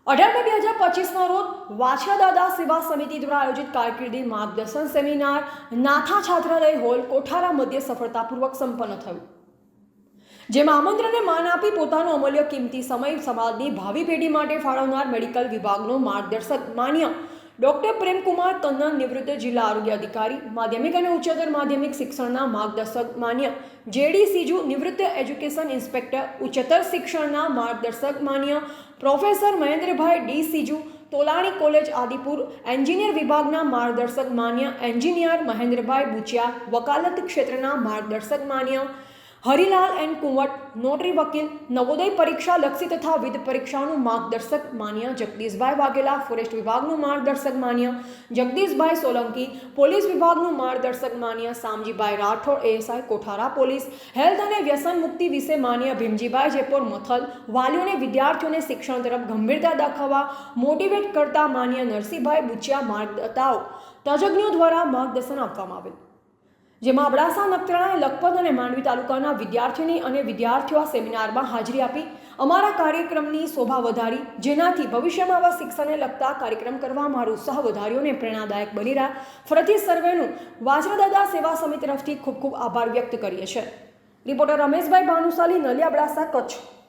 18/2/2025 રોજ વાછડા દાદા સેવા સમિતિ દ્વારા આયોજિત કારકિર્દી માર્ગદર્શન સેમિનાર નાથા છાત્રાલય હોલ કોઠારા મધ્યે સફળતાપૂર્વક સંપન્ન થયું, જેમાં આમંત્રણને માન આપી પોતાનો અમૂલ્ય કિંમતી સમય સમાજની ભાવિ પેઢી માટે ફાળવનાર મેડિકલ વિભાગનો માર્ગદર્શક માન્ય ડૉક્ટર પ્રેમકુમાર કન્નન, નિવૃત્ત જિલ્લા આરોગ્ય અધિકારી માધ્યમિક અને ઉચ્ચતર માધ્યમિક શિક્ષણના માર્ગદર્શક માન્ય જેડી સીજુ, નિવૃત્ત એજ્યુકેશન ઇન્સ્પેક્ટર ઉચ્ચતર શિક્ષણના માર્ગદર્શક માન્ય professor Mahendrabhai D Siju, Tolani college Adipur engineer વિભાગના માર્ગદર્શક માન્ય એન્જિનિયર મહેન્દ્રભાઈ બુચિયા, વકાલત ક્ષેત્રના માર્ગદર્શક માન્ય હરિલાલ એન કુંવટ, નોટરી વકીલ, નવોદય પરીક્ષા લક્ષી તથા વિવિધ પરીક્ષાઓનું માર્ગદર્શક માન્ય જગદીશભાઈ વાઘેલા, ફોરેસ્ટ વિભાગનું માર્ગદર્શક માન્ય જગદીશભાઈ સોલંકી, પોલીસ વિભાગનું માર્ગદર્શક માન્ય Shamjibhai Rathod, ASI Kothara police, health અને વ્યસન મુક્તિ વિશે માન્ય ભીમજીભાઈ જેપોર મથલ, વાલીઓને વિદ્યાર્થીઓને શિક્ષણ તરફ ગંભીરતા દાખવવા મોટિવેટ કરતા માન્ય નરસિંહભાઈ બુચિયા માર્ગદાતાઓ તજજ્ઞો દ્વારા માર્ગદર્શન આપવામાં આવેલ, જેમાં અબડાસા, નખત્રાણા, લખપત અને માંડવી તાલુકાના વિદ્યાર્થીની અને વિદ્યાર્થીઓ આ સેમિનારમાં હાજરી આપી અમારા કાર્યક્રમની શોભા વધારી, જેનાથી ભવિષ્યમાં આવા શિક્ષણને લગતા કાર્યક્રમ કરવા મારો ઉત્સાહ વધાર્યો અને પ્રેરણાદાયક બની રહ્યા. ફરીથી સર્વેનું વાછડા દાદા સેવા સમિતિ તરફથી ખૂબ ખૂબ આભાર વ્યક્ત કરીએ છીએ. રિપોર્ટર રમેશભાઈ ભાનુશાલી, નલિયા, અબડાસા, કચ્છ.